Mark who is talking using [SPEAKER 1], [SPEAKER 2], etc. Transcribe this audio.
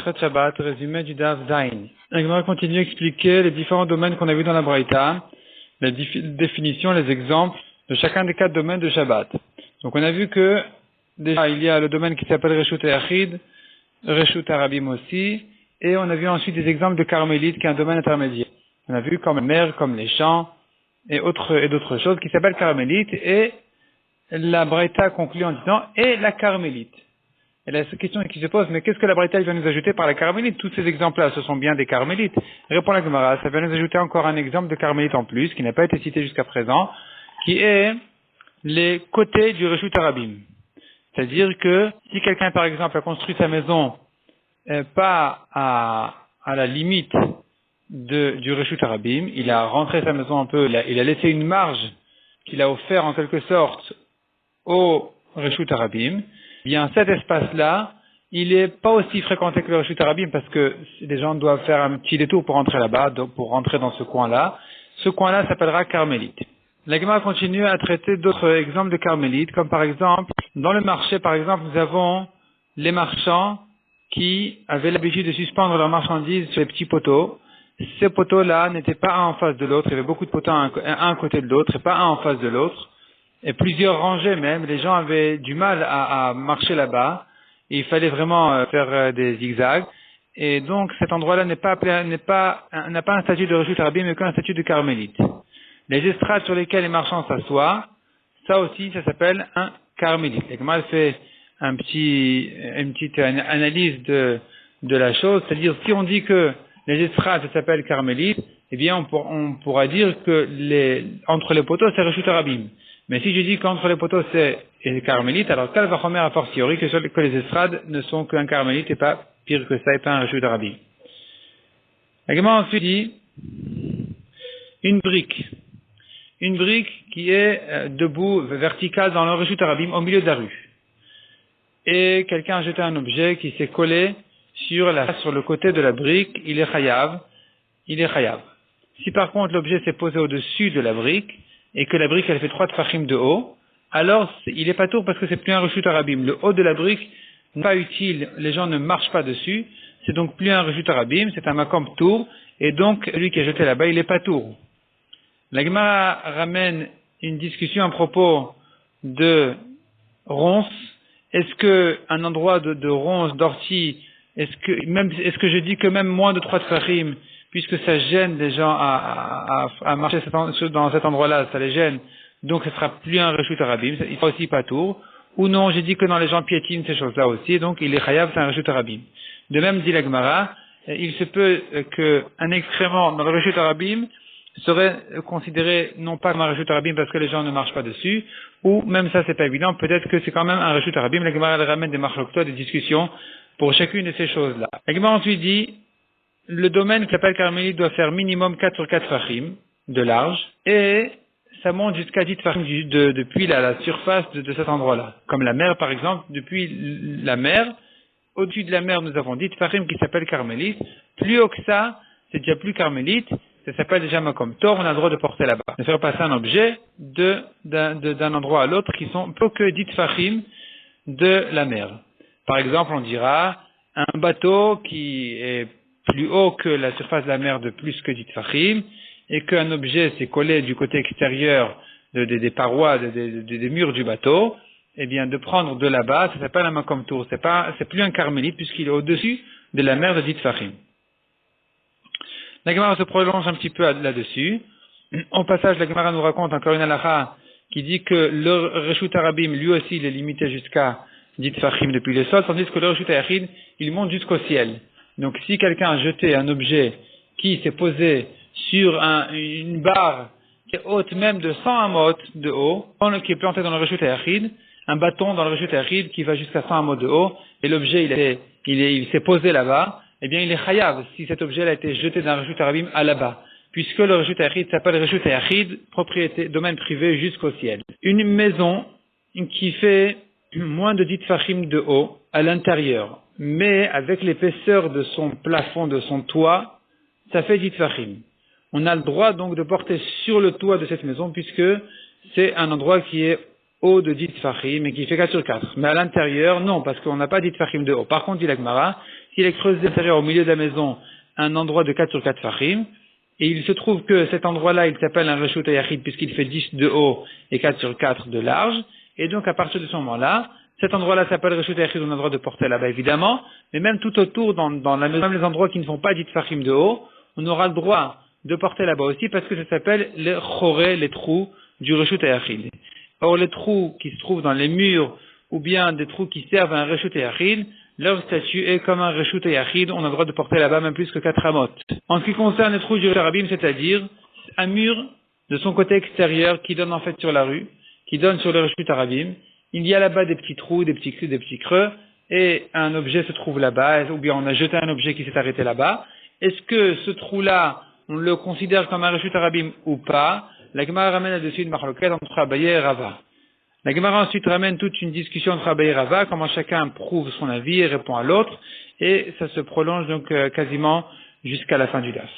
[SPEAKER 1] Masechet Shabbat, résumé du Daf Zayin. On continue à expliquer les différents domaines qu'on a vus dans la Braïta, les définitions, les exemples de chacun des 4 domaines de Shabbat. Donc on a vu que déjà il y a le domaine qui s'appelle Reshut Yachid, Reshut Arabim aussi, et on a vu ensuite des exemples de Carmélite qui est un domaine intermédiaire. On a vu comme la mer, comme les champs et d'autres choses qui s'appellent Carmélite, et la Braïta conclut en disant et la Carmélite. Et la question qui se pose, mais qu'est-ce que la Braïta vient nous ajouter par la Carmélite? Tous ces exemples-là, ce sont bien des Carmélites. Répond la Gemara, ça vient nous ajouter encore un exemple de Carmélite en plus, qui n'a pas été cité jusqu'à présent, qui est les côtés du Reshut Arabim. C'est-à-dire que si quelqu'un, par exemple, a construit sa maison pas à la limite du Reshut Arabim, il a rentré sa maison un peu, il a laissé une marge qu'il a offert en quelque sorte au Reshut Arabim, eh bien cet espace-là, il est pas aussi fréquenté que le Reshut Arabim parce que les gens doivent faire un petit détour pour rentrer là-bas, donc pour rentrer dans ce coin-là. Ce coin-là s'appellera Carmélite. La Gemara continue à traiter d'autres exemples de Carmélite, comme par exemple, dans le marché, par exemple, nous avons les marchands qui avaient l'habitude de suspendre leurs marchandises sur les petits poteaux. Ces poteaux-là n'étaient pas un en face de l'autre, il y avait beaucoup de poteaux un à côté de l'autre et pas un en face de l'autre. Et plusieurs rangées même, les gens avaient du mal à marcher là-bas, et il fallait vraiment faire des zigzags. Et donc cet endroit-là n'a pas un statut de Reshut Arabim, mais qu'un statut de Carmélite. Les estrades sur lesquelles les marchands s'assoient, ça aussi, ça s'appelle un Carmélite. Et comment elle fait une petite analyse de la chose, c'est-à-dire si on dit que les estrades ça s'appelle Carmélite, eh bien on pourra dire que entre les poteaux c'est Reshut Arabim. Mais si je dis qu'entre les poteaux c'est Carmélite, alors quel va remettre a fortiori que les estrades ne sont qu'un Carmélite et pas pire que ça et pas un Reshut Arabim. La Gemara ensuite dit une brique qui est debout, verticale dans le Reshut Arabim au milieu de la rue. Et quelqu'un a jeté un objet qui s'est collé sur le côté de la brique, il est chayav. Si par contre l'objet s'est posé au-dessus de la brique, et que la brique elle fait 3 tfachim de haut, alors il est pas tour parce que c'est plus un Reshut Arabim. Le haut de la brique n'est pas utile, les gens ne marchent pas dessus, c'est donc plus un Reshut Arabim, c'est un makom tour, et donc lui qui a jeté là-bas, il est pas tour. La Gemara ramène une discussion à propos de ronces. Est-ce que un endroit de ronces, d'ortie, est-ce que je dis que même moins de 3 tfachim, puisque ça gêne les gens à marcher dans cet endroit-là, ça les gêne, donc ce sera plus un Reshut Arabim, il sera aussi pas tour. Ou non, j'ai dit que dans les gens piétinent ces choses-là aussi, donc il est chayav, c'est un Reshut Arabim. De même, dit la Gemara, il se peut qu'un excrément dans le Reshut Arabim serait considéré non pas comme un Reshut Arabim parce que les gens ne marchent pas dessus, ou même ça c'est pas évident, peut-être que c'est quand même un Reshut Arabim. La Gemara elle ramène des marchoktot, des discussions pour chacune de ces choses-là. La Gemara ensuite dit, le domaine qui s'appelle Carmélite doit faire minimum 4 sur 4 fachim de large, et ça monte jusqu'à 10 fachim depuis la surface de cet endroit-là. Comme la mer par exemple, depuis la mer, au-dessus de la mer nous avons 10 fachim qui s'appellent Carmélite, plus haut que ça, c'est déjà plus Carmélite, ça s'appelle déjà Makom Tor, on a le droit de porter là-bas, de faire passer un objet d'un endroit à l'autre qui sont peu que 10 fachim de la mer. Par exemple, on dira un bateau qui est plus haut que la surface de la mer de plus que 10 tfachim, et qu'un objet s'est collé du côté extérieur des parois, des murs du bateau, eh bien, de prendre de là-bas, ça s'appelle un makom tour. C'est plus un carmélite, puisqu'il est au-dessus de la mer de 10 tfachim. La Gemara se prolonge un petit peu là-dessus. Au passage, la Gemara nous raconte encore une halakha qui dit que le Reshut Arabim, lui aussi, il est limité jusqu'à 10 tfachim depuis le sol, tandis que le Reshut Yachid, il monte jusqu'au ciel. Donc si quelqu'un a jeté un objet qui s'est posé sur une barre qui est haute même de 100 amot de haut, qui est planté dans le Reshut Yachid, un bâton dans le Reshut Yachid qui va jusqu'à 100 amot de haut, et l'objet il s'est posé là-bas, eh bien il est chayav si cet objet a été jeté d'un Reshut Arabim à là-bas, puisque le Reshut Yachid s'appelle Reshut Yachid, propriété, domaine privé jusqu'au ciel. Une maison qui fait moins de 10 tfachim de haut à l'intérieur, mais avec l'épaisseur de son plafond, de son toit, ça fait 10 tfachim. On a le droit donc de porter sur le toit de cette maison puisque c'est un endroit qui est haut de 10 tfachim et qui fait 4 sur 4. Mais à l'intérieur, non, parce qu'on n'a pas 10 tfachim de haut. Par contre, dit la Gemara, s'il est creusé à l'intérieur au milieu de la maison, un endroit de 4 sur 4 fachim, et il se trouve que cet endroit-là, il s'appelle un reshut hayachid puisqu'il fait 10 de haut et 4 sur 4 de large, et donc à partir de ce moment-là, cet endroit-là s'appelle reshut hayachid, on a le droit de porter là-bas évidemment, mais même tout autour dans la maison, même les endroits qui ne font pas 10 fachim de haut, on aura le droit de porter là-bas aussi parce que ça s'appelle les choré, les trous du reshut hayachid. Or les trous qui se trouvent dans les murs ou bien des trous qui servent à un reshut hayachid, leur statut est comme un reshut hayachid, on a le droit de porter là-bas même plus que 4 amot. En ce qui concerne les trous du harabim, c'est-à-dire un mur de son côté extérieur qui donne en fait sur la rue, qui donne sur le reshut harabim, il y a là-bas des petits trous, des petits creux, et un objet se trouve là-bas, ou bien on a jeté un objet qui s'est arrêté là-bas. Est-ce que ce trou-là, on le considère comme un reshut harabim ou pas? La Gemara ramène là-dessus une marloquette entre Abaye et Rava. La Gemara ensuite ramène toute une discussion entre Abaye et Rava, comment chacun prouve son avis et répond à l'autre, et ça se prolonge donc quasiment jusqu'à la fin du daf.